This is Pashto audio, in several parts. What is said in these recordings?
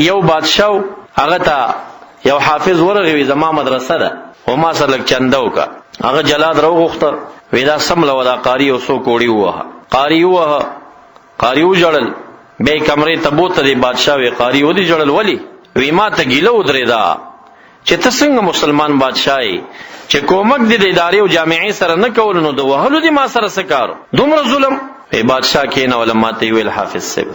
یو بادشاہ هغه ته یو حافظ ورغوي زما مدرسه ده او ما سره لږ چنده وکړه. هغه جلاد راوغوښته وی دا سمله وه دا قاري یو څو کوړي ووهه. قاري وژړل. بیا یې کمرې ته بوته دی بادشاه وی قاري ودې ژړل ولې؟ وی ما ته ګیله ودرېده چې ته څنګه مسلمان بادشاه یې چې کومک دې د ادارې او جامعې سره نه کول نو د وهلو دې ما سره څه کارو؟ دومره ظلم. وی بادشاه کېنوله ما ته یې ویل حافظ صاحب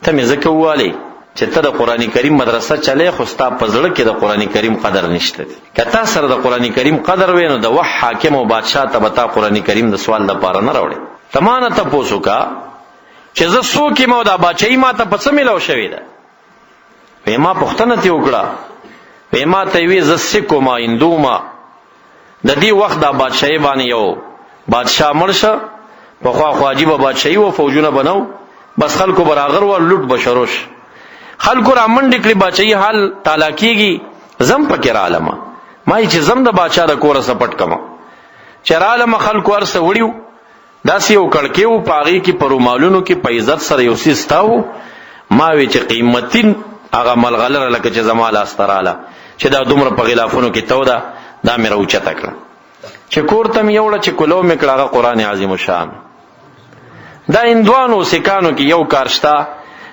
ته مې ځکه ووالې چې ته د قرآن کریم مدرسه چلی خو ستا په زړه کې د قرآن کریم قدر نشته دی. که تا سره د قرآن کریم قدر وی نو د وخت حاکم او بادشاه ته به تا قرآن کریم د سوال لپاره نه راوړې. ته ما نه تپوس وکړه چې زه څوک یم او دا بادشاهي ما ته په څه میلاو شوې ده؟ وی ما پوښتنه ترې وکړه. وی ما ته یې وی زه سیک وم هندو وم. د دې وخت دا بادشاهي باندې یو بادشاه مړ شه پخوا خو عجیبه بادشاهي وه فوجونه به نه و بس خلکو به راغر وه لوټ به شروع شه. خلکو را منډې کړي بادشاهي حال تالا کېږي زم پکې رالمه. ما یې چې زم د بادشاه د کوره څه پټ کمه چې رالمه خلکو هر څه وړي و داسې یو کړکۍ و په هغې کې په رومالونو کې په عزت سره یو څیز ستا و. ما وی چې قیمتي هغه ملغلره لکه چې زما لاسته راله چې دا دومره په غلافونو کې توده دا مې راوچته کړه چې کور ته مې یوړه چې کلو مې کړه هغه قرآن عظیم الشان. دا هندوانو سکانو کې یو کار شته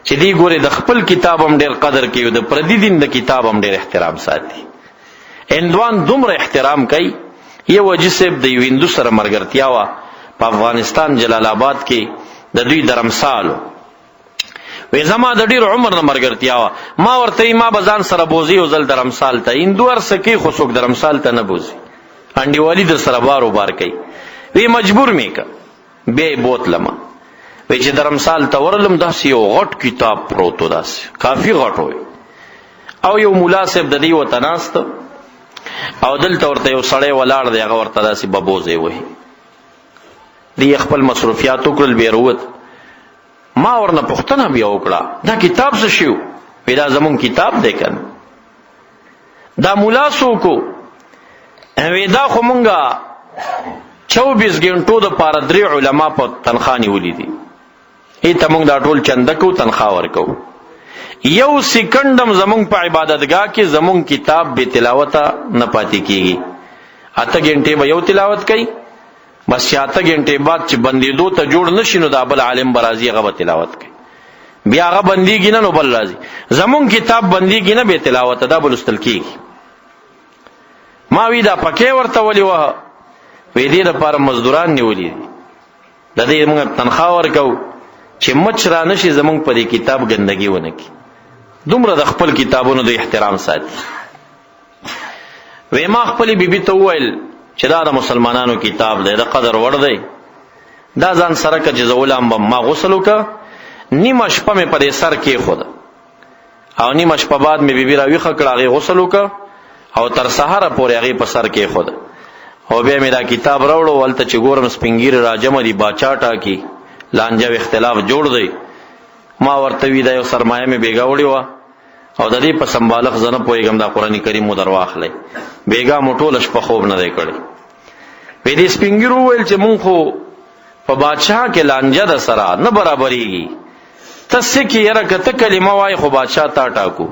چې دی ګوره د خپل کتاب هم ډېر قدر کوي د پردي دین د کتاب هم ډېر احترام ساتي. هندوان دومره احترام کوي. یو حاجي صاحب د یو هندو سره ملګرتیا وه په افغانستان جلال آباد کې د دوی درمسالو. وی زما د ډېر عمر نه ملګرتیا وه. ما ورته ما به ځان سره بوځي یو ځل درمسال ته. هندو هر څه کوي خو څوک درمسال ته نه بوځي. انډیوالي در سره بار و بار کوي. وی مجبور مې که بیا یې بوتلمه. وی چې درمسال ته ورلم داسې یو غټ کتاب پروت و داسې کافي غټ وی او یو ملا صاحب د دې ورته ناست او دلته ورته یو سړی ولاړ دی هغه ورته داسې ببوزې وهي. دی خپل مصروفیات وکړل بیا روت. ما ورنه پوښتنه بیا وکړه دا کتاب څه شی و؟ وی دا زمونږ کتاب دی که نه. دا ملا څوک و؟ وی دا خو مونږه 24 غنټو دپاره 3 علما په تنخوا نیولي دي. ته مونږ دا ټول چنده کو تنخوا ورکو. یو سیکنډ هم زمونږ په عبادتګاه کې زمونږ کتاب بې تلاوته نه پاتې کېږي. 8 غنټې به یو تلاوت کوي بس چې 8 غنټې بعد چې بندېدو ته جوړ نشي نو دا بل عالم به راځي هغه به تلاوت کوي. بیا هغه بندېږي نه نو بل راځي. زمونږ کتاب بندېږي نه بې تلاوته دا به لوستل کېږي. ما وی دا پکې ورته ولې وه؟ وی دې دپاره مزدوران نیولي دي د دې مونږ تنخوا ورکو چې مچ را نشي زمونږ په دې کتاب ګندګي ونه کړي. دومره د خپل کتابونو د احترام ساتي. وی ما خپلې بیبي ته وویل چې دا د مسلمانانو کتاب دی د قدر وړ دی. دا ځان سره که چې زه ولامبم ما غسل وکړه نیمه شپه مې په دې سر کېښوده او نیمه شپه بعد مې بیبي راویښه کړه هغې غسل وکړه او تر سهاره پورې هغې په سر کېښوده او بیا مې دا کتاب راوړو. هلته چې ګورم سپین ږیرې راجمع دي باچا ټاکي لانجه او اختلاف جوړ دی. ما ورته وی دا یو سرمایه مې بیګا وړې وه او د دې په سمبالښت زه نه پوهېږم دا قرآن کریم مو در واخلی. بیګا مو ټوله شپه خوب نه دی کړی. وی دې سپین ږیرو وویل چې مونږ خو په بادشاه کې لانجه ده سره نه برابرېږي. ته څه کې یاره که ته کلمه وایې خو بادشاه تا ټاکو.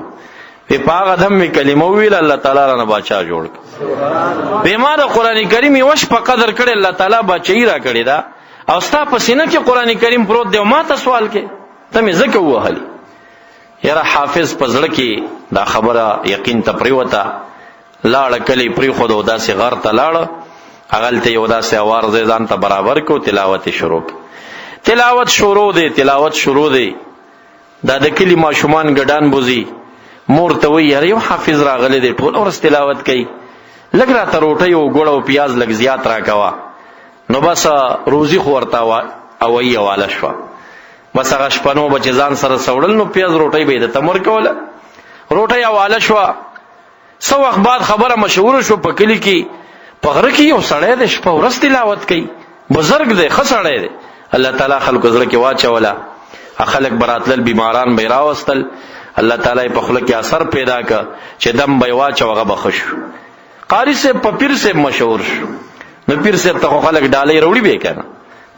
وی په هغه دم مې کلمه وویل الله تعالی رانه بادشاه جوړ کړ. وی ما د قرآن کریم یوه شپه قدر کړی الله تعالی بادشاهي را کړې ده او ستا په سینه کې قرآن کریم پروت دی او ما ته سوال کې ته مې ځکه ووهلي. یاره حافظ په زړه کې دا خبره یقین ته پرېوته. لاړه کلی پرېښوده او داسې غر ته لاړه. هغلته یو داسې اوار ځای ځان ته برابر کړو تلاوت یې شروع کړ. تلاوت شروع دی. دا د کلي ماشومان ګډان بوزي. مور ته وایي یاره یو حافظ راغلی دی ټول ورځ تلاوت کوي لږ راته روټۍ او ګوړه او پیاز لږ زیات راکوه. نو بس روزي خو ورته اوایي حواله شوه. بس هغه شپنو به چې ځان سره سوړل نو پیاز روټۍ به یې د تمر کوله. روټۍ حواله شوه. څه وخت بعد خبره مشهوره شو په کلي کې په غره کې یو سړی دی شپه ورځ تلاوت کوي بزرګ دی ښه سړی دی. الله تعالی خلکو زړه کې واچوله. خلک به راتلل بیماران به یې راوستل. الله تعالی په خوله کې اثر پیدا که چې دم به یې واچو هغه به ښه شو. قاري صاحب په پیر صاحب مشهور شو. نو پیر صاحب ته خو خلک ډالۍ راوړي به که نه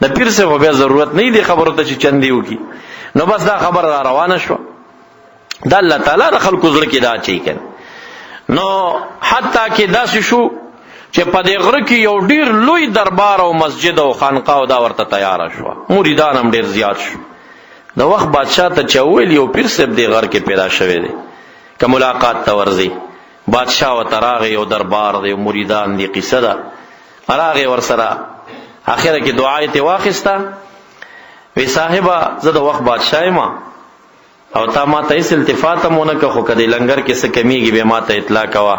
د پیر صاحب خو بیا ضرورت نه دی خبرو ته چې چندې وکړي. نو بس دا خبره را روانه شوه. دا الله تعالی د خلکو زړه کې دا چي کنه. نو حتی کې داسې شو چې په دې غره کې یو ډیر لوی دربار او مسجد او خانقاه دا ورته تیار شو، مریدان هم ډیر زیات شو. د وخت بادشاہ ته چویل یو پیر صاحب دې غر کې پیدا شوی دی، که ملاقات ته ورځي. بادشاہ ورته راغی، یو دربار دی، مریدان دی، قصه ده. راغی ورسره، اخره کې دعا یې واخیسته. وی صاحبه زه د وخت بادشاہ ما او تا ما ته هیڅ التفات هم ونه که، خو که د لنګر کې څه کمیږي بیا ما ته اطلاع کوه.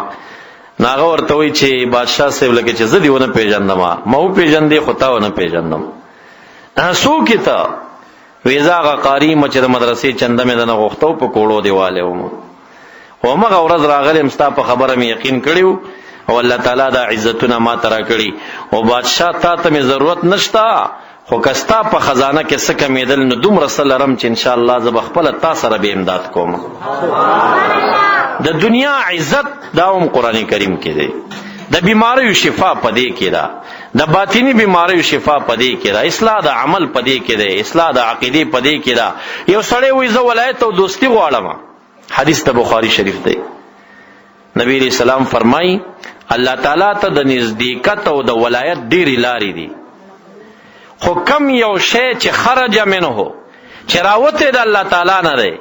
نو هغه ورته وایي چې بادشاہ صاحب لکه چې زه دې ونه پېژندم، ما وپېژندې خو تا ونه پېژندم. څوک یې ته؟ وی زه هغه قاري یم چې د مدرسې چنده مې دنه غوښته و، په کوړو دې والی وم. خو همغه ورځ راغلی ستا په خبره مې یقین کړی و او الله تعالی دا عزتونه ما ته راکړي. او بادشاہ تا ته مې ضرورت نشته، خو که ستا په خزانه کې څه کمېدل نو دومره څه لرم چې انشاءالله زه به خپله تا سره به امداد کوم. د دنیا عزت دا هم قرآن کریم کې دی. د بیماریو شفا په دې کې ده، د باطینی بیماریو شفا په دې کې ده، اصلاح د عمل په دې کې ده، اصلاح د عقیدې په دې کې ده. یو سړی وایي زه ولایت او دوستي غواړم، حدیث د بخاری شریف دی. نبی علیہ السلام فرمایي الله تعالی ته د نزدېکت او د ولایت ډېرې لارې دي، خو کم یو شی چې خرج منه چې راوته د الله تعالی نه دی،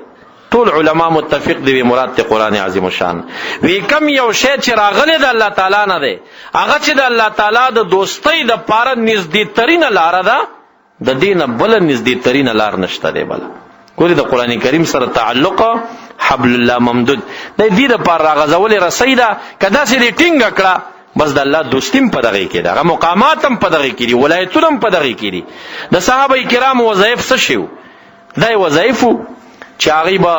ټول علما متفق دي مراد ته قرآن عظیم الشان. وی کم یو شی چې راغلی د الله تعالی نه دی، هغه چې د الله تعالی د دوستۍ د پاره نږدې ترینه لاره ده، د دې نه بله نږدې ترینه لار نشته دی بله. ګورې د قرآن کریم سره تعلق حبل الله ممدود د دې دپاره راغځولې رسۍ ده. که داسې دې ټینګه کړه بس د الله دوستي هم په دغې کې ده، هغه مقامات هم په دغې کې دي، ولایتونه هم په دغې کې دي. د صحابه کرامو وظایف څه شي وو؟ دا یې وظایف وو چې هغې به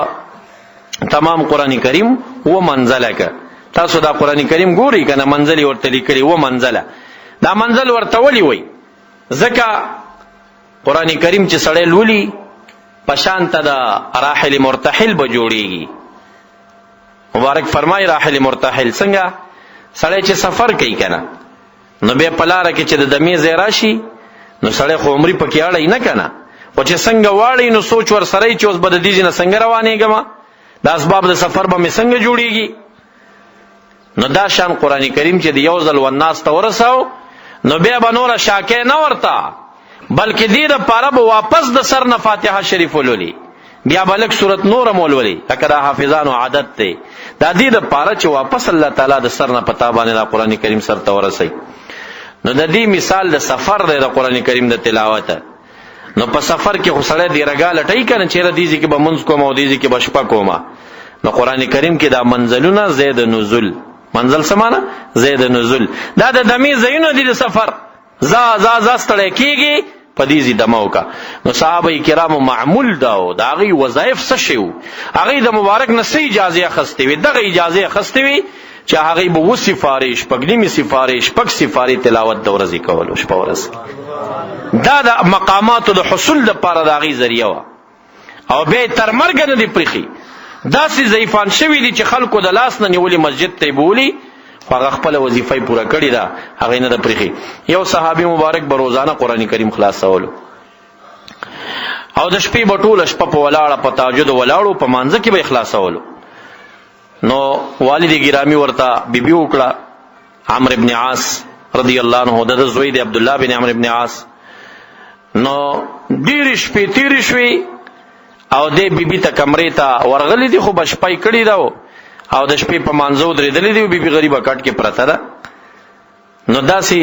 تمام قرآن کریم و منزله که. تاسو دا قرآن کریم ګورئ که نه، منزل یې ورته لیکلي و منزله. دا منزل ورته ولې وایي؟ ځکه قرآن کریم چې سړی لولي په شان ته د راحل مرتحل به جوړېږي. مبارک فرمایي راحل مرتحل څنګه؟ سړی چې سفر کوي که نه، نو بیا په لاره کې چې د دمې ځای راشي نو سړی خو عمرې پکې اړی نه که نه، خو چې څنګه واړی نو سوچ ورسره چې اوس به د دې ځای نه څنګه روانېږم، د اسباب د سفر به مې څنګه جوړېږي. نو دا شان قرآن کریم چې د یو ځل والناس ته ورساو نو بیا به نوره شاکې نه ورته، بلکې دې دپاره به واپس د سر نه فاتحه شریف ولولي، بیا به لږ صورت نور هم ولولي، لکه دا حافظانو عادت دی. دا دې دپاره چې واپس الله تعالی د سر نه په تا باندې دا قرآن کریم سر ته ورسوي. نو د دې مثال د سفر دی د قرآن کریم د تلاوت. نو په سفر کې خو سړی دې رګا لټوي که نه، چېرې دې ځای کې به منځ کوم او دې ځای کې به شپه کومه. نو قرآن کریم کې دا منزلونه زید نزول، منزل څه معنی؟ زید نزول. دا د دمې ځایونه دي د سفر، ځا ستړی کېږي په دې ځای دمه وکړه. نو صحابه کرامو معمول دا و، د هغې وظایف څه شی وو؟ هغې د مبارک نه څه اجازې اخیستې وې؟ دغه اجازې اخیستې وې چې هغې به 20 سپارې، شپږ نیمې سپارې، شپږ سپارې تلاوت د ورځې کولو شپه ورځ. دا د مقاماتو د حصول دپاره د هغې ذریعه وه، او بیا یې تر مرګه نه دي پرېښي. داسې ضعیفان شوي دي چې خلکو د لاس نه نیولي مسجد ته یې بولي، خو هغه خپله وظیفه یې پوره کړې ده، هغې نه ده پرېښي. یو صحابي مبارک به روزانه قرآن کریم خلاصولو، او د شپې به ټوله شپه په ولاړه په تهجد ولاړو، په مانځه کې به یې خلاصولو. نو والد ګرامی ورته بیبي وکړه عمرو ابن عاص رضی الله عنه، د زوی دی عبدالله بن عمرو ابن عاص. نو ډېرې شپې تېرې شوې او دې بیبي ته کمرې ته ورغلی دي، خو به شپه یې کړې ده او د شپې په مانځه ودرېدلې دي، بیبي غریبه کټ کې پرته ده. نو داسې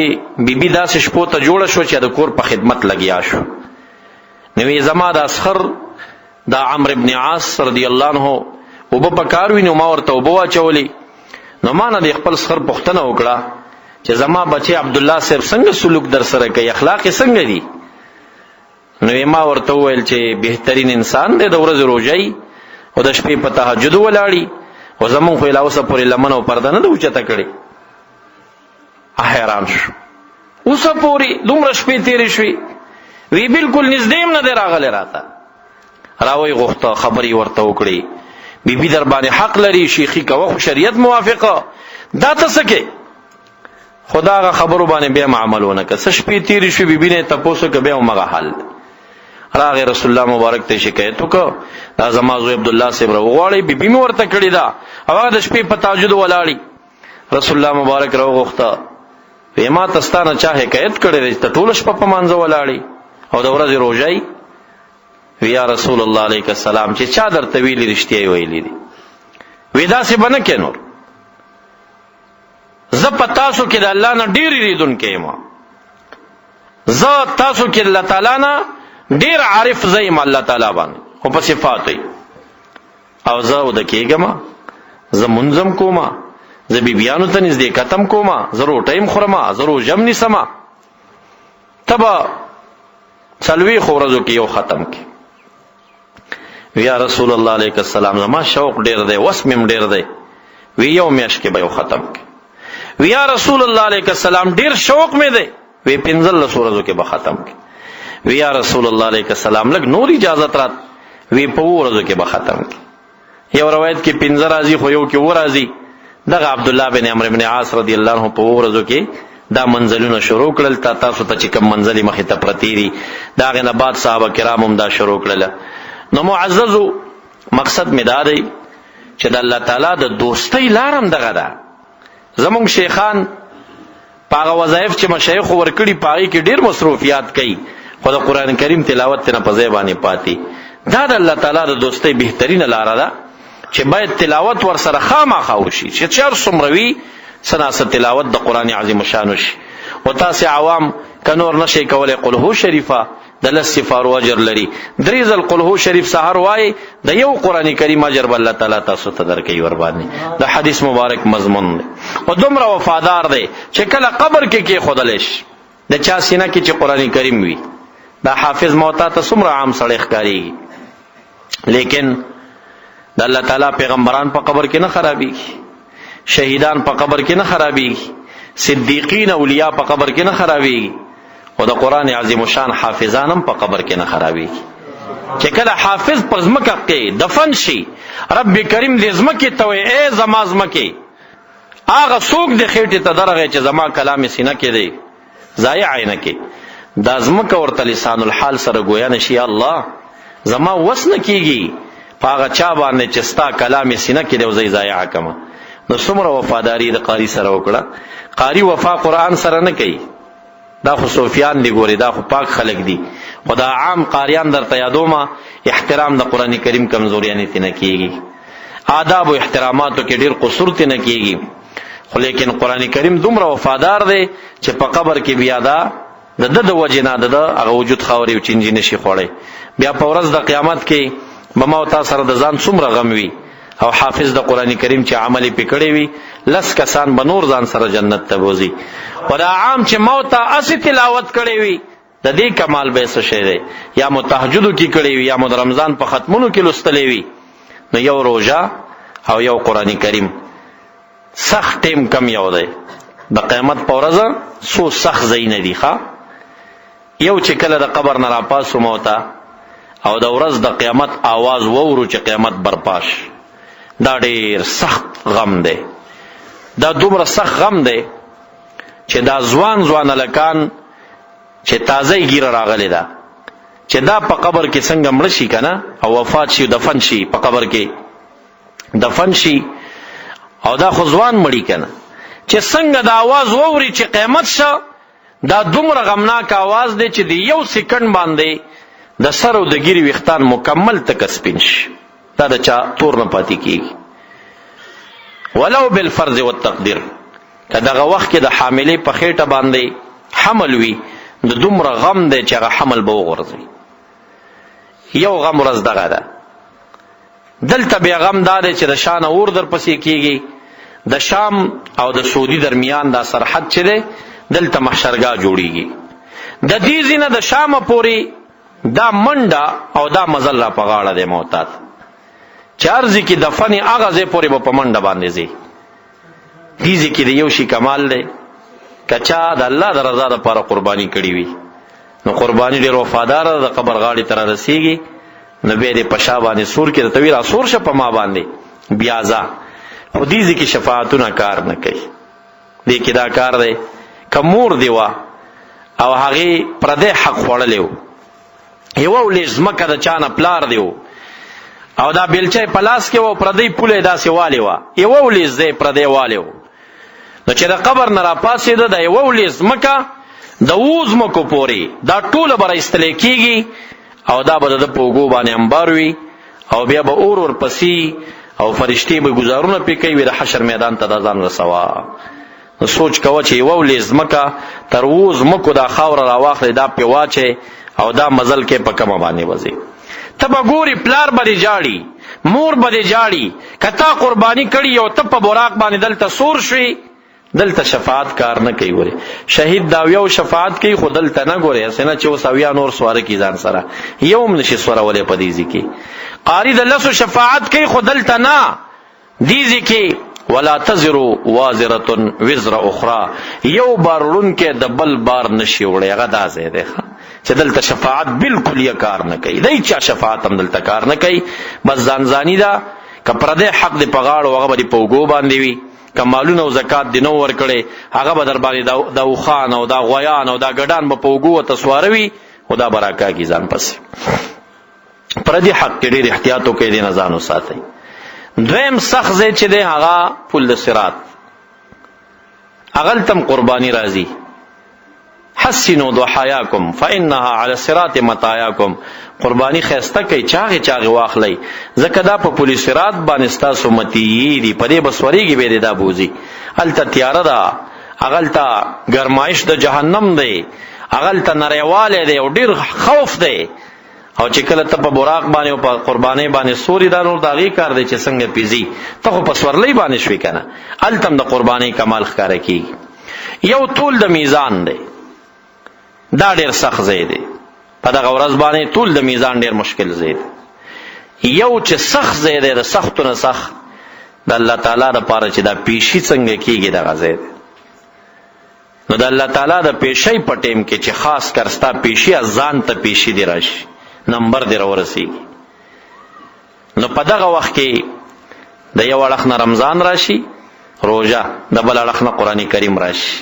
بیبي داسې شپو ته جوړه شوه چې د کور په خدمت لګیا شو. نو یې زما د اسخر دا عمرو ابن عاص رضی الله عنه اوبه په کار وي، نو ما ورته اوبه واچولې. نو ما نه د خپل اسخر پوښتنه وکړه چې زما بچی عبدالله صاحب څنګه سلوک در سره کوي، اخلاق یې څنګه دي؟ نو یې ما ورته وویل چې بهترین انسان دی، د ورځې روژه او د شپې په تهجد ولاړي، خو زمونږ خو یې لا اوسه پورې لمن او پرده نه ده اوچته کړې. حیران شو، اوسه پورې دومره شپې تېرې شوې. وی بالکل نږدې هم نه دی راغلی راته. راوی غوښته خبرې ورته وکړې، بیبي در باندې حق لري، شیخي کوه خو شریعت موافقه، دا ته څه کې؟ خو د هغه خبرو باندې بیا هم عمل ونه که. څه شپې تېرې شوې، بیبي نه یې تپوس وکړه، بیا همغه حال. راغی رسول الله مبارک ته شکایت وکړ دا زما زوی عبد الله صاحب راوغواړي بیبي مې ورته کړې ده او هغه د شپې په تهجد ولاړی. رسول الله مبارک راوغوښته وی ما تستانه چا حکایت کړی دی ته ټوله شپه په مانځه ولاړی او د ورځې روژه وی یا رسول الله علیه السلام چې چا درته ویلي رښتیا یې ویلي دي. وی داسې به نه کې نور زه په تاسو کې د الله نه ډېر یریدونکی یم زه تاسو کې الله تعالی نه ډېر عارف زه یم الله تعالی باندې خو په صفات وي او زه وده کېږم زه منظم کوم زه بیبیانو ته نږدې کتم کوم زه روټۍ م خورم زه روژه م نیسم ته به څلوېښتو ورځو کې یو ختم کې. یا رسول الله علیه السلام زما شوق ډېر دی وس مې م ډېر دی وی یو میاشت کې به یو ختم کې. وی یا رسول الله علیه السلام ډېر شوق مې دی وی 15 ورځو کې به ختم کې. وی یا رسول الله علیه السلام لږ نور اجازت رات وی په 2 ورځو کې به ختم کې. یو روایت کې 15 راځي خو یو کې 2 راځي. دغه عبد الله بن عمرو بن عاص رضی الله عنه په 2 ورځو کې دا منزلونه شروع کړل. تاسو ته چې کوم منزلي مخې ته پرتی دي دا غنه بعد صحابه کرام هم دا شروع کړل. نو معززو مقصد می دا دی چې د الله تعالی د دوستۍ لارم دغه ده. زمونږ شیخان پاغه وظایف چې مشایخ ورکړي پاغي کې ډیر مصروفیات کوي خو د قران کریم تلاوت نه په ځای باندې پاتې. دا د الله تعالی د دوستۍ بهترینه لار ده چې باید تلاوت ور سره خامخا وشي چې چر سمروي سناسه تلاوت د قران عظیم شان وشي. او تاسو عوام کنور نشي کولای قل هو شریفه د لسی فارو اجر لري 3 ځل قل هو شریف سحر وای د یو قران کریم اجر بل الله تعالی تاسو ته درکې ور باندې. د حدیث مبارک مضمون دی او دومره وفادار دی چې کله قبر کې خودلش د چا سینه کې چې قران کریم وي دا حافظ موتا ته څومره عام سړی ښکاری لیکن د الله تعالی پیغمبران په قبر کې نه خرابېږي شهیدان په قبر کې نه خرابېږي صدیقین اولیاء په قبر کې نه خرابېږي او د قران عظیم شان حافظان هم په قبر کې نه خرابېږي. چې کله حافظ په ځمکه کې دفن شي رب کریم دې ځمکې ته وایي ای زما ځمکې هغه څوک د خېټې ته درغی چې زما کلام سینه کې دی ضایع نه کې دا ځمکه ورته لسان الحال سره ګویا نشي الله زما وس نه کېږي په هغه چا باندې چې ستا کلام سینه کې دی او زه ضایع کړم. نو څومره وفاداری د قاری سره وکړه. قاری وفا قرآن سره نه کوي دا خو صوفیان دی ګوري دا خو پاک خلق دی خدا عام قاریان درته یادوما احترام د قران کریم کمزوریانه تنه کیږي آداب او احتراماتو کې ډیر قصور تنه کیږي خو لیکن قران کریم دومره وفادار دی چې په قبر کې بیا دا د وجنه د هغه وجود خوري او چنجي نشي خوړی. بیا په ورځ د قیامت کې بمو تاسو سره د ځان څومره غم وي او حافظ د قران کریم چې عملي پکړی وي لس کسان بنور ځان سره جنت ته بوزي. خدا عام چې موت اسی تلاوت کړی وي د دې کمال به څه شي دی یا متهجد کی کړی وي یا د رمضان په ختمونو کې لستلې وي. نو یو روزه او یو قران کریم سخت ټیم کم یو دی د قیامت په ورځ سو سخت زین دی ښا یو چې کله د قبر نه راپاسو موتا او د ورځ د قیامت आवाज وورو چې قیامت برپاش دا ډیر سخت غم دی. دا دومره سخت غم دی چې دا ځوان الکان چې تازه ګیره راغلی دا چې دا په قبر کې څنګه مړ شي کنه او وفات شي دفن شي په قبر کې دفن شي او دا خو ځوان مړی کنه چې څنګه دا आवाज ووري چې قیامت شه دا دومره غمناک आवाज دی چې دی یو سکند باندې د سر او د ګیری وختان مکمل تک سپین شي دا د چا تور نه پاتې کیږي. ولو بالفرض والتقدير کداغه وخت کې د حاملې په خېټه باندې حمل وي د دومره غم دی چې هغه حمل به وغورځي. یو غم ورځ دغه ده دلته بیا غم دا دی چې د شان اور در پسې کیږي د شام او د سعودي درمیان دا سرحد چې دی دلته محشرګاه جوړیږي د دې ځینه د شام پورې دا منډه او دا مزل را په غاړه دی موتات چارځي کې دفن هغه ځای پورې به په منډه باندې ځي دیږي کې یو شی کمال دی کچا د الله د رضا لپاره قرباني کړی وي نو قرباني ډېر وفادار د قبر غاړې تر رسیږي نو به دې پشا باندې سور کې د تویرا سور شه په ما باندې بیا ځه خو دیږي کې شفاعتونه کار نه کوي دې کې دا کار دی کمور دی وا او هغه پردې حق خوړلې یو ولې ځمکه د چانه پلار دیو او دا بیلچه په لاس کې و پردی پوله داسې والی و یو ولې زې پردی والی و نو چې د قبر نه را پاسېده د یو ولې ځمکه د وزمکو پوري دا ټوله به راایستلی کېږي او دا به د پوګو باندې انبار وي او بیا به اور ورپسې او فرشتې به گزارونه پې کوي د حشر میدان ته دا ځان رسوا. نو سوچ کوه چې یو ولې ځمکه تر وزمکو دا خاوره راواخلې دا پې واچې او دا مزل کې په کومه باندې وځي. ته به ګوري پلار به دې جاړي مور به دې جاړي که تا قرباني کړي او ته په براق باندې دلته سور شوي دلته شفاعت کار نه کوي. ورې شهید دا یو شفاعت کوي خو دلته نه ګوري اسنه چې اوس اویا نور سواره کی ځان سره یوم نشي سورولې په دې ځکه قاری د لسو شفاعت کوي خو دلته نه دې ځکه ولا تزر وازره وزر اخرى یو بارون کې د بل بار نشي وړي هغه دا ځای دی چې دلته شفاعت بالکل یې کار نه کوي. دای چا شفاعت هم دلته کار نه کوي بس ځانځانی دا کپرده حق دی پغاړو هغه به په وګو باندې وي کمالونه او زکات دی نو ور کړي هغه به در باندې دا وخان او دا غویان او دا ګډان به په وګو تسواروي خدا براکا کی ځان پس پردي حق کې ډېر احتیاط وکړي دي نه ځان وساتي. دویم سخت ځای چې دی هغه پل د صراط اغل تم قربانی راځي حسنوا ضحاياكم فانها على الصراط مطاياكم قربانی خسته کوي چاغه چاغه واخلي زکه دا په پل صراط باندې تاسو متي دي په دې بسوريږي به دا بوزي الته تیار ده اغلته گرمایش د جهنم دی اغلته نریواله دی او ډیر خوف دی او چې کله ته په براق باندې او په قربانی باندې سوري دا نور داغي کار دی چې څنګه پیزي ته خو په سورلې باندې شوي کنه التم د قربانی کمال ښکارا کی یو طول د میزان دی دا ډیر سخت ځای دی په دغه ورځ باندې طول د میزان ډیر مشکل ځای دی. یو چې سخت ځای دی د سختونه سخت د الله تعالی د پاره چې دا پیشي څنګه کیږي دغه ځای دی. نو د الله تعالی د پیشي په ټیم کې چې خاص کرستا پیشي ځان ته پیشي دی راشي نمبر دی ورسیږي. نو په دغه وخت کې د یو اړخ نه رمضان راشي روزه د بل اړخ نه قرآن کریم راشي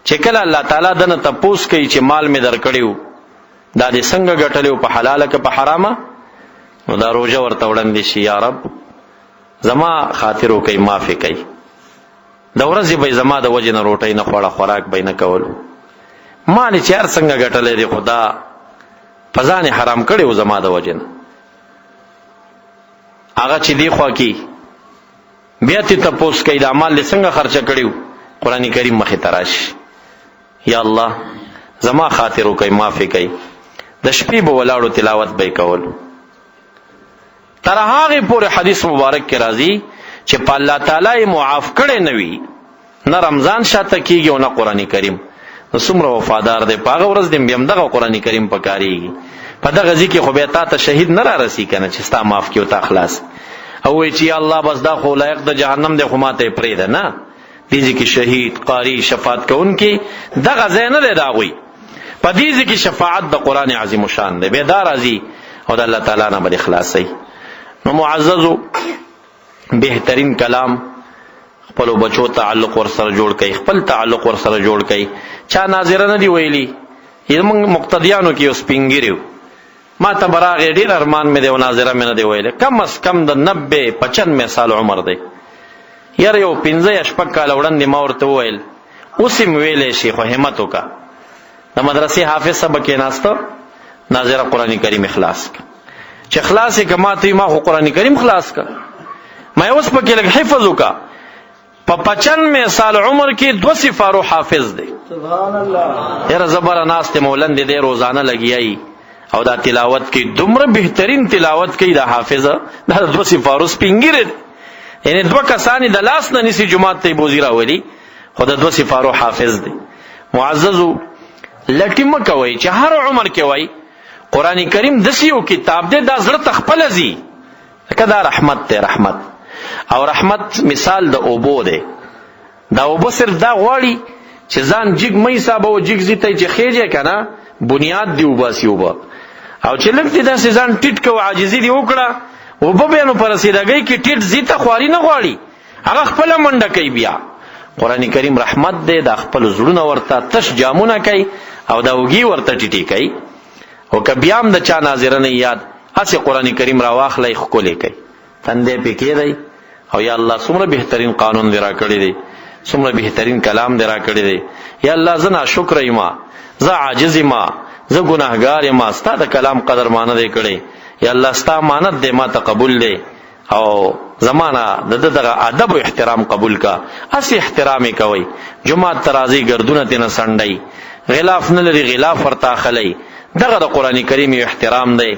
چې کله الله تعالی دنه تپوس کوي چې مال می درکړیو دا دې څنګه ګټلیو په حلاله که په حرامه نو دا روزه ورته وړاندې شي یا رب زما خاطر کوي معافي کوي د ورځې به زما د وجه نه روټۍ نه خوړه خوراک به نه کولو مال چې هر څنګه ګټلې دی خدا فزان حرام کړیو زما د وجه نه هغه چې دی خوا کی بیا ته تپوس کوي د مال څنګه خرچه کړیو قرآن کریم مخې ته راشي یا الله زما خاطر کوي معافي کوي د شپې به ولاړو تلاوت به کول تر هغه پورې حدیث مبارک کې راځي چې په الله تعالی معاف کړي نه وي نه رمضان شاته کیږي او نه قرآن کریم نو څومره وفادار دی په هغه ورځ دې بیا دغه قرآن کریم پکاريږي په دغه ځکه خو بیا تا ته شهید نه را رسی کنه چې ستا معاف کیو تا خلاص او وی چې الله بس دا خو لایق د جهنم دی خو ماته پرې ده نه دې کې شهید قاری شفاعت کوونکی دغه ځای نه دی داوي په دې کې شفاعت د قرآن عظیم شان دی به دا راځي او د الله تعالی نه بل اخلاصي. نو معززو بهترین کلام خپل بچو تعلق ور سره جوړ کړي خپل تعلق ور سره جوړ کړي چا ناظر نه دی ویلي یمن مقتدیانو کې اوس پینګریو ما ته براغه ډیر ارمان مې دی او ناظره مې نه دی ویلي کم از کم د 90 95 سال عمر دی یاره یو 15 شپږ کال وړاندې ما ورته ویل اوس یې ویلې شي خو همت وکا د مدرسې حافظ سبق کې ناستو ناظره قرآن کریم اخلاص چې خلاص یې کما ته ما خو قرآن کریم خلاص کا ما اوس پکې لګ حفظ وکا په 95 سال عمر کې 2 سفارو حافظ دی سبحان الله یاره زبر ناس ته مولند دی روزانه لګیایي او دا تلاوت کې دومره بهترین تلاوت کوي دا حافظ دا 2 سفارو سپینګره یعنی 2 کسانی د لاس نه نسی جمعه ته بوزي راولي خو د 2 سفارو حافظ دی. معززو لټی مکوي چې هر عمر کې وای قرآن کریم دسیو کتاب دی دا زړه تخپل زی کدا رحمت ته رحمت او رحمت مثال د اوبو دی دا اوبو صرف دا غواړي چې ځان جګ مې حساب او جګ زیته چې خېجه کنه بنیاد دی وباسي وبا او چې لکه دا ځان ټیټ کو عاجزي دی وکړه وبو به نو پر رسیدګۍ کې ټیټ زیته خواري نه غواړي هغه خپل منډه کوي بیا قرآن کریم رحمت دی دا خپل زړونه ورته تش جامونه کوي او دا وګي ورته ټیټي کوي او که بیا هم د چا ناظره نه یاد هسې قرآن کریم را واخلی ښکلې کوي تندی پې کېدی او یا الله څومره بهترین قانون دی را کړی دی څومره بهترین کلام دی را کړی دی یا الله زه ناشکره یم زه عاجز یم زه ګناهګار یم ستا د کلام قدر ما نه دی کړی یا الله ستا امانت دی ما ته قبول دی او زمانہ د دغه ادب او احترام قبول کا اسی احترام کوي جمعه ترازی ګردونه تنه سنډي غلاف نه لري غلاف ورته خلی دغه د قران کریم احترام دی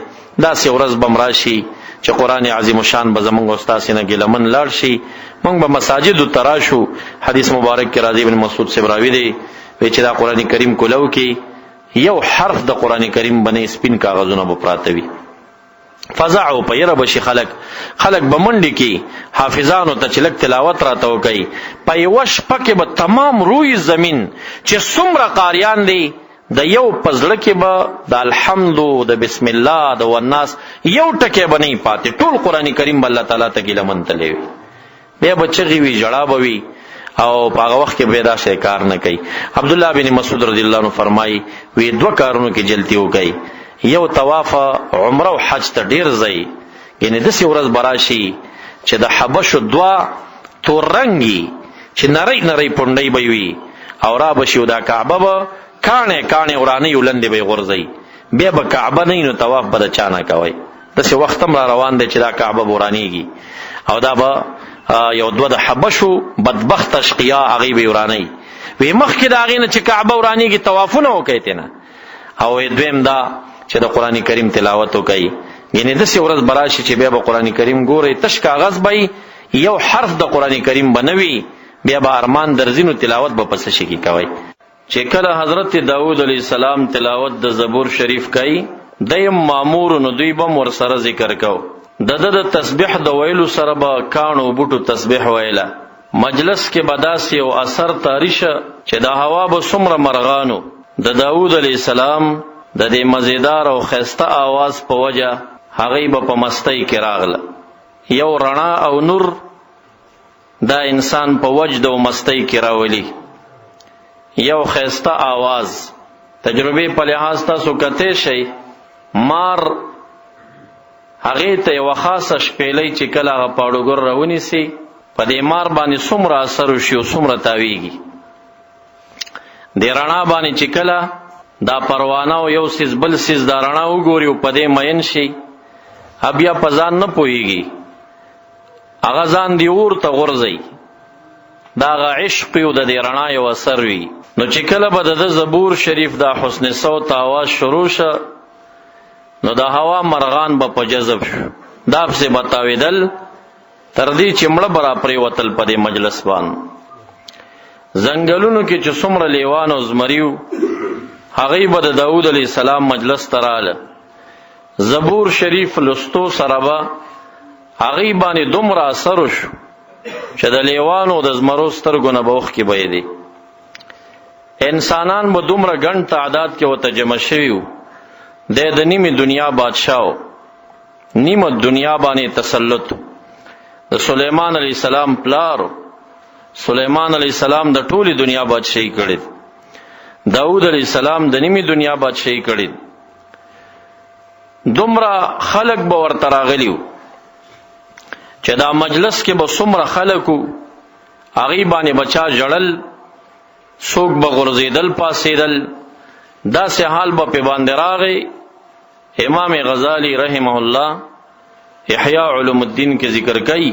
دا سی ورځ بمراشي چې قران عظیم شان به زمونږ استاد سینه ګلمن لاړ شي موږ به مساجد تراشو حدیث مبارک کې راضی بن مسعود سبراوی دی چې دا قران کریم کولو کې یو حرف د قران کریم باندې سپین کاغذونه به پراته وي فزعوا پیر بشي خلق بمنډي کې حافظانو ته چلک تلاوت راته وکي پيوش پکې به تمام روی زمين چې څومره قاریان دي د یو پزړه کې به د الحمد د بسم الله د والناس یو ټکی بنئ پاتې ټول قران کریم الله تعالی ته ګلمن تلوي بیا بچغي وی جړه بوي او هغه وخت کې پیدا شي کار نه کوي عبد الله بن مسعود رضی الله عنه فرمایي وی دوه کارونو کې جلتی وکي یو طواف عمره او حج ته ډیر ځای یعنی د سی ورځ براشي چې د حبشو دوا تورنګي چې نری پونډي بوي او را بشي دا کعبه به کانه ورانی ولندې به غورځي بیا به کعبه نه نو طواف به چانه کوي د سی وخت هم روان دي چې دا کعبه ورانیږي او دا به یو دوه د حبشو بدبخت اشقیا هغه به ورانی وی مخکې دا غینه چې کعبه ورانیږي طوافونه وکړي نه او دویم دا چې د قران کریم تلاوت وکړي یعنی د سی ورځ براشي چې بیا به قران کریم ګوري تش کاغذ به یو حرف د قران کریم بنوي بیا به ارمان درزینو تلاوت به پس شي کی کوي چې کله حضرت داوود علیه السلام تلاوت د زبور شریف کوي دیم مامور نو دوی به ور سره ذکر کو د تسبیح د ویلو سره به کانو بوټو تسبیح ویلا مجلس کې بداسي او اثر تاریشه چې د هوا به څومره مرغانو د داوود علیه السلام د دې مزیدار او خسته आवाज په وجه هغه به په مستی کې راغله یو رڼا او نور دا انسان په وجد او مستی کې راولي یو خسته आवाज تجربه په لحاظ تاسو کته شي مار هغه ته یو خاصه شپېلې چې کله هغه پاړوګر راونی سي په دې مار باندې څومره اثر وشي او څومره تاویږي د رڼا باندې چې کله دا پروانه او یو سیز بل سیز دا رڼا وګوري او په دې مین شي بیا په ځان نه پوهیږي هغه ځان دی ورته غورځي دا عشق یو د دې رڼا یو اثر وي نو چې کله به د زبور شریف دا حسن صوت आवाज شروع شه نو دا هوا مرغان به په جذب شو دا په بتاویدل تر دې چې مړه برا پرې وتل په دې مجلس باندې زنګلونو کې چې څومره لیوان او زمریو هغه به د داوود علی السلام مجلس تراله زبور شریف لستو سره به هغه باندې دومره اثر شو چې د لیوانو د زمرو سترګو نه بوخ کې به دي انسانان به دومره ګڼ تعداد کې وته جمع شوي د نیمه دنیا بادشاہو نیمه دنیا باندې تسلط د سليمان علی السلام پلارو سليمان علی السلام د ټولي دنیا بادشاہي کړي داوود علی السلام د نیمه دنیا بادشاہي کړي دومره خلق به ورته راغلیو چې دا مجلس کې به څومره خلکو هغه باندې بچا جړل څوک به غرزیدل پاسیدل دا سه حال به په باندې راغی امام غزالی رحمه الله احیاء علوم الدین کې ذکر کوي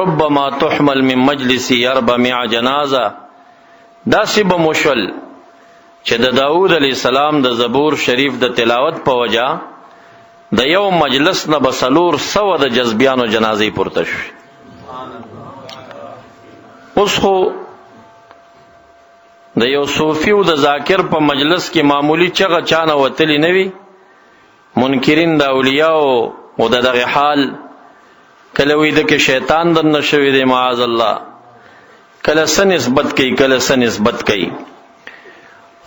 ربما تحمل من مجلس 400 جنازه دا سه به مشل چې د داوود علی السلام د زبور شریف د تلاوت په وجا د یو مجلس نه بسلور سو د جذبیانو جنازې پورته شي اوس خو د یو صوفي او د ذاکر په مجلس کې معمولی چغه چانه وتلی نه وي منکرین د اولیاء او دغه حال کله وې د کې شیطان د نشوي دی معاذ الله کله سن نسبت کوي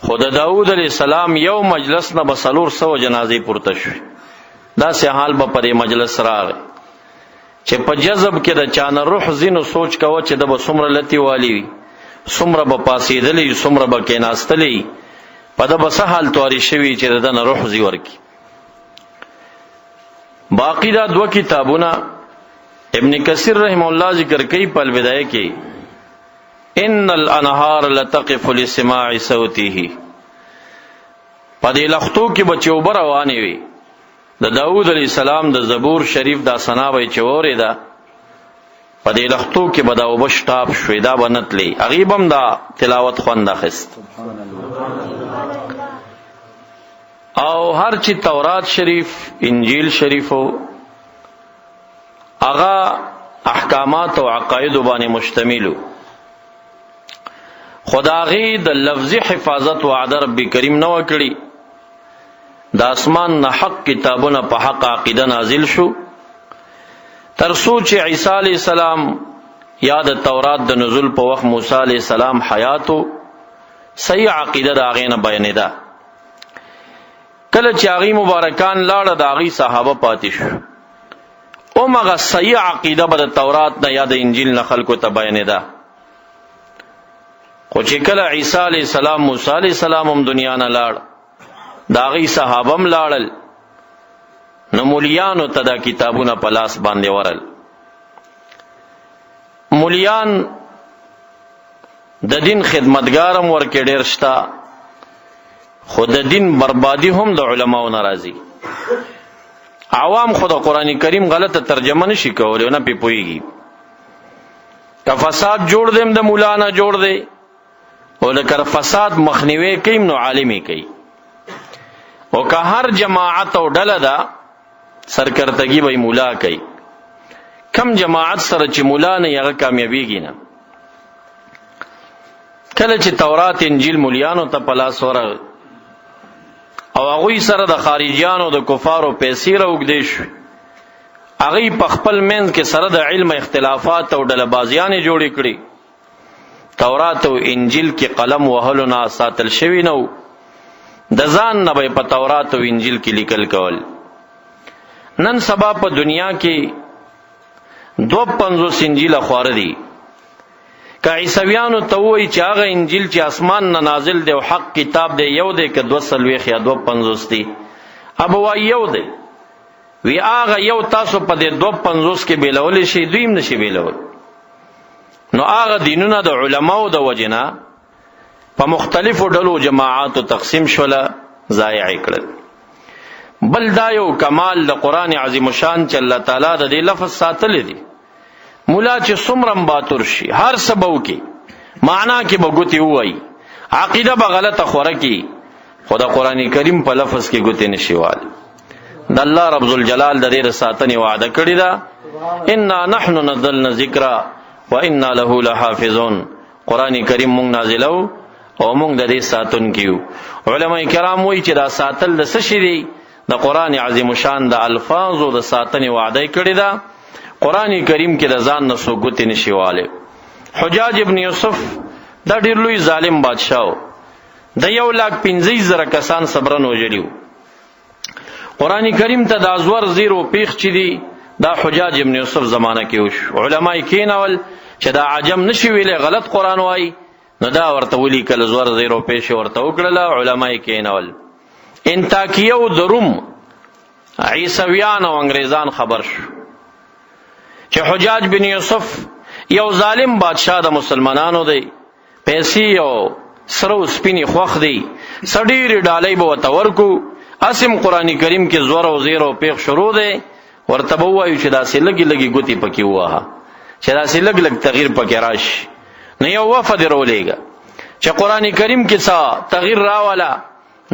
خود داوود علیہ السلام یو مجلس نه بسلور سو جنازې پورته شي دا سه حال به پر مجلس راغی چې په جذب کې د چانه روح زینو سوچ کاوه چې د بسمره لتی والی وي سمره به پاسېدلې سمره به کېناستلې په د بس حال تواری شوی چې د روح زی ورکی. باقی دا 2 کتابونه ابن کثیر رحم الله ذکر کوي په البدایه کې ان الانهار لتقف لسماع صوته. په دې لختو کې بچو روانې وي د داوود علی السلام د زبور شریف دا ثنا وي چورې دا په دې لختو کې بداو بشتاب شوي دا بنتلی غیبم دا تلاوت خوند اخست. او هر چې تورات شریف انجیل شریفو اغا احکامات او عقاید باندې مشتملو خداغي د لفظي حفاظت وعده رب کریم نو کړی. د اسمان نه حق کتابونه په حق عقیده نازل شو تر سوچ عیسی علی السلام یا د تورات د نزول په وخت موسی علی السلام حیاتو صحیح عقیده دا غینه بیان ده. کله چې هغه مبارکان لاړه د هغه صحابه پاتې شو او مغه صحیح عقیده به د تورات نه یا د انجیل نه خلکو ته بیان ده. خو چې کله عیسی علی السلام موسی علی السلام هم دنیا نه لاړ د هغه صحابه هم لاړل نو مولیانو ته دا کتابونه په لاس باندې ورل. مولیان د دین خدمتګارم ورکې ډېر شته خو د دین بربادي هم د علماو ناراضي. عوام خو د قرآن کریم غلطه ترجمه نشي کولی نه پی پوهیږي. که فساد جوړ دیم د مولانا جوړ دی او لکه فساد مخنیوي کوي نو عالمي کوي. او که هر جماعت او ډله ده سرکردگی به مولا کوي. کم جماعت سره چې مولا نه هغه کامیابیږي نه. کله چې تورات انجیل مولیانو ته پلاس ورغ او هغه سره د خارجيانو د کفارو پیسې راوګدې شو هغه په خپل منځ کې سره د علم اختلافات او ډلبازیانې جوړې کړې. تورات او انجیل کې قلم وهلو نه ساتل شوی نو د ځان نه په تورات او انجیل کې لیکل کول. نن سبا په دنیا کې 250 انجیل خوار دي. که عیسویانو ته وایي چې هغه انجیل چې اسمان نه نازل دی او حق کتاب دی یو دی که 240 یا 250 دی ابو وایي یو دی وی هغه یو تاسو په دې 250 کې بیلول شي دویم نشي بیلول. نو هغه دینونه د علماو د وجنا په مختلفو ډلو جماعاتو تقسیم شوله ضایع کړل. بل دا یو کمال د قرآن عظیم شان چې الله تعالی د دې لفظ ساتل دي. مولا چې څومره باتور شي هر سبو کې معنا کې به ګوتی وای عقیده به غلطه خوره کی خدا قرآن کریم په لفظ کې ګوتی نشیوال. د الله رب الجلال د دې ساتنې وعده کړی دا انا نحن نزلنا الذکر وانا له لحافظون. قرآن کریم مونږ نازلو او مونږ د دې ساتون کیو. علما کرام وایي چې دا ساتل د څه شي دی د قرآن عظیم شان د الفاظو د ساتنې وعده کړی دا. قرآن کریم کې د ځان نه څوک نشیواله. حجاج ابن یوسف دا ډیر لوی ظالم بادشاہ د 1,15,000 کسان صبرن وجلیو. قرآن کریم ته د ازور زیرو پیخ چي دي دا حجاج ابن یوسف زمانہ کې وش. علماء کینول چې دا عجم نشي ویلې غلط قرآن وای نو دا ورته ولي کله زور زیرو پیش ورته وکړه. علماء کینول انتاکیه او دروم عیسویان او انګریزان خبر شو چې حجاج بن یوسف یو ظالم بادشاہ د مسلمانانو دی. پیسې او سرو سپینی خوخ دی سړی ډالۍ به وتور کو اسم قرآن کریم کې زور او زیر او پیښ شروع دی ورته وایو چې داسې لګي لګي ګوتی پکې واه چې داسې لګ لګ تغییر پکې راشي. نه یو وفد رولېګا چې قرآن کریم کې څه تغییر راواله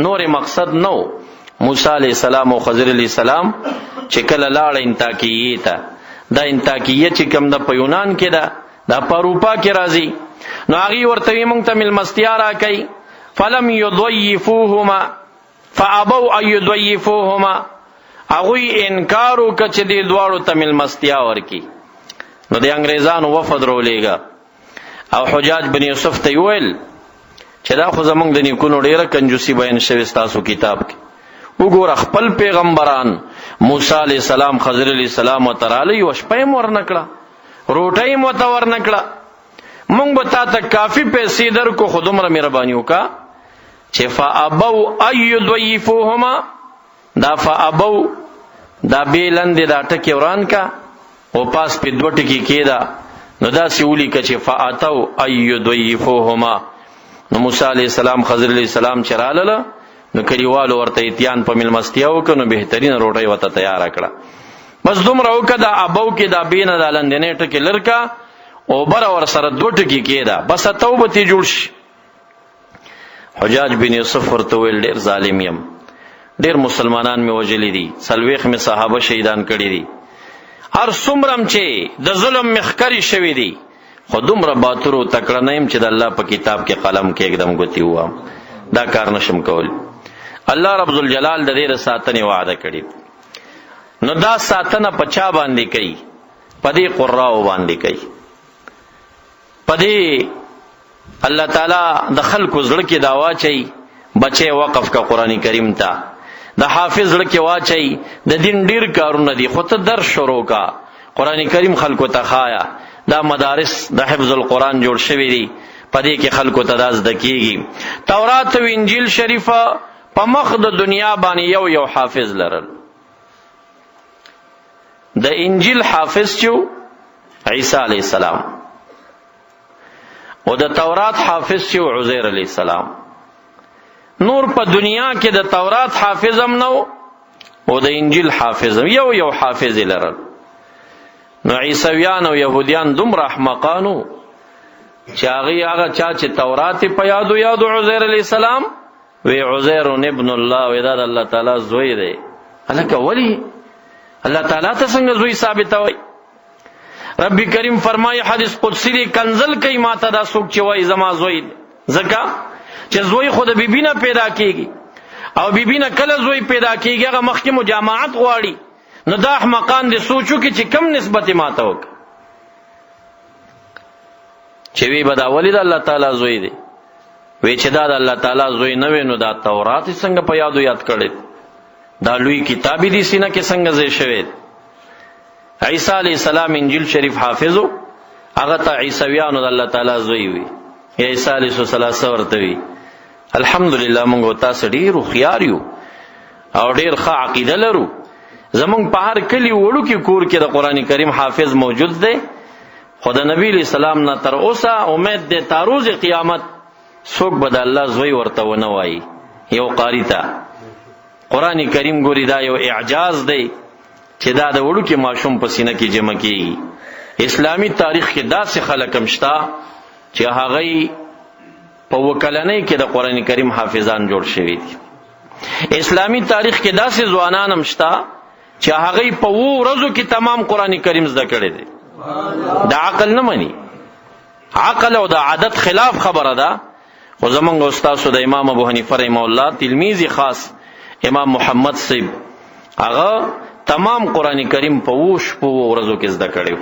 نور مقصد نو. موسی علیہ السلام او خضر علیہ السلام چې کله لاړ انتاکیه ته دا انتاکیه چې کوم د یونان کې ده دا په اروپا کې راځي نو هغه ورته موږ ته ملمستیا را کوي فلم یضیفوهما فابوا ان یضیفوهما هغه انکار وکړ چې دې دواړو ته ملمستیا ورکی. نو د انګریزانو وفد رولېګا او حجاج بن یوسف ته ویل چې دا خو زمونږ د نیکونو ډیره کنجوسی بیان شوی تاسو کتاب کې وګوره خپل پیغمبران موسی علیہ السلام خضر علیہ السلام وترالی وشپې مور نکړه روټۍ مو ته ور نکړه مونږ به تا ته کافی پیسې درکو خودمره مهرباني وکا چې فابوا ان يضيفوهما، دا فابوا دا بیلند دا ټکی وران کا او پاس په دوه ټکی کېدا، نو دا سیولی که چې فاتوا ان يضيفوهما. نو موسی علیہ السلام خضر علیہ السلام چراله نو کلیوالو ورته اتیان په ملمستیا وکړو، نو بهترین روټۍ ورته تیار کړه. بس دومره وکړه دا ابو کې دا بینه دا لندنې ټکی لرکا او بر ور سره دوه ټکی کېدا، بس توبه تی جوړ شي. حجاج بن یوسف ورته ویل ډیر ظالم یم، ډیر مسلمانان می وجلی دي، سلويخ می صحابه شهیدان کړي دي، هر څومره چې د ظلم مخکری شوی دي، خو دومره باتورو تکړه نیم چې د الله په کتاب کې قلم کې एकदम غوتی وام، دا کار نشم کول. الله رب ذوالجلال د دې ساتنې وعده کړی. نو دا ساتنه پچا باندې کوي؟ پدې قراو باندې کوي. پدې الله تعالی د خلکو زړه کې دا واچي بچي وقف کا قرآن کریم ته، د حافظ زړه کې واچي د دین ډیر کارونه دي، خو ته درس شروع کا قرآن کریم خلکو ته خایا. دا مدارس د حفظ القرآن جوړ شوی دي، پدې کې خلکو ته داز دکېږي. تورات او انجیل شریفه په مخ د دنیا باندې یو حافظ لرل. د انجیل حافظ چې عیسی علیہ السلام، او د تورات حافظ چې عزیر علیہ السلام. نور په دنیا کې د تورات حافظ هم نو او د انجیل حافظ هم یو حافظ لرل. نو عیسویان او یهودیان دومره احمقانو چې هغه چا چې تورات په یادو عزیر علیہ السلام وی عزیر ابن الله، وی دا الله تعالی زوی دی. الکه ولی الله تعالی ته څنګه زوی ثابتوي؟ رب کریم فرمایي حدیث قدسی دی کنزل کوي ماته دا څوک چې وای زما زوی دی، ځکه چې زوی خود بیبی نه پیدا کیږي او بیبی نه کله زوی پیدا کیږي هغه مخکې مجامعت غواړي. نو دا احمقان دي سوچو کې چې کم نسبت ماته وک چې وی بدا ولید الله تعالی زوی دی، وی چې دا د الله تعالی زوی نه وینو دا تورات څنګه په یاد کړي، دا لوی کتابی دي سینه کې څنګه ځای شوی. عیسی علیہ السلام انجیل شریف حافظو، هغه ته عیسویانو د الله تعالی زوی وی. عیسی علیہ السلام ورته وی الحمدلله موږ تاسو ډیر خيار یو او ډیر ښه عقیده لرو، زمونږ په هر کلی وړو کې کور کې د قران کریم حافظ موجود دی، خو د نبی علیہ السلام نه تر اوسه امید ده تاروز قیامت څوک به د الله زوی ورته ونه وایي. یو قاری ته قران کریم ګوري دا یو اعجاز دی چې دا د وړو کې ماشوم په سینه کې جمع کیږي. اسلامی تاریخ کې داسې خلک هم شته چې هغه په وکلنۍ کې د قران کریم حافظان جوړ شوي دي. اسلامی تاریخ کې داسې ځوانان هم شته چې هغه په 2 ورځو کې تمام قران کریم زده کړی دی. دا عقل نه مني، عقل او د عادت خلاف خبره ده. خو زمونږ استاد د امام ابو حنیفه رحمه الله تلمیذ خاص امام محمد صاحب هغه تمام قران کریم په 2 ورځو کې زده کړی.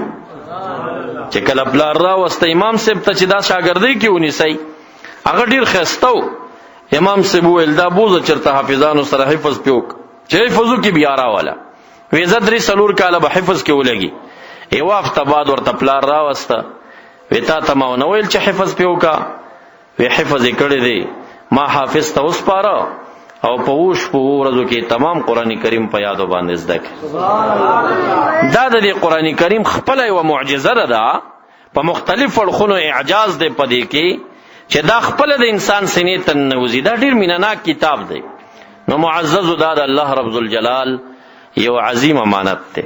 چې کله بلار را واست امام صاحب ته چې دا شاګردی کې ونیسي، هغه ډیر خستو. امام صاحب ویل دا بوزه چرته حافظانو سره حفظ پیوک چې حفظو کې بیا راواله، وی زدري سلور کاله به حفظ کې ولګي. یو هفته بعد ورته پلار را واسته، وی تا ته ما نو ویل چې حفظ پیوکا، وی حفظ کړی دی، ما حافظ ته اوس پاره او په 2 ورځو کې تمام قران کریم په یادو باندې زده کړ. دا د قران کریم خپل یو معجزه ده، په مختلف اړخونو اعجاز دی پدې کې چې دا خپل د انسان سینې ته نوځي. دا ډیر مینناک کتاب دی. نو معزز دا د الله رب ذوالجلال یو عظیم امانت دی.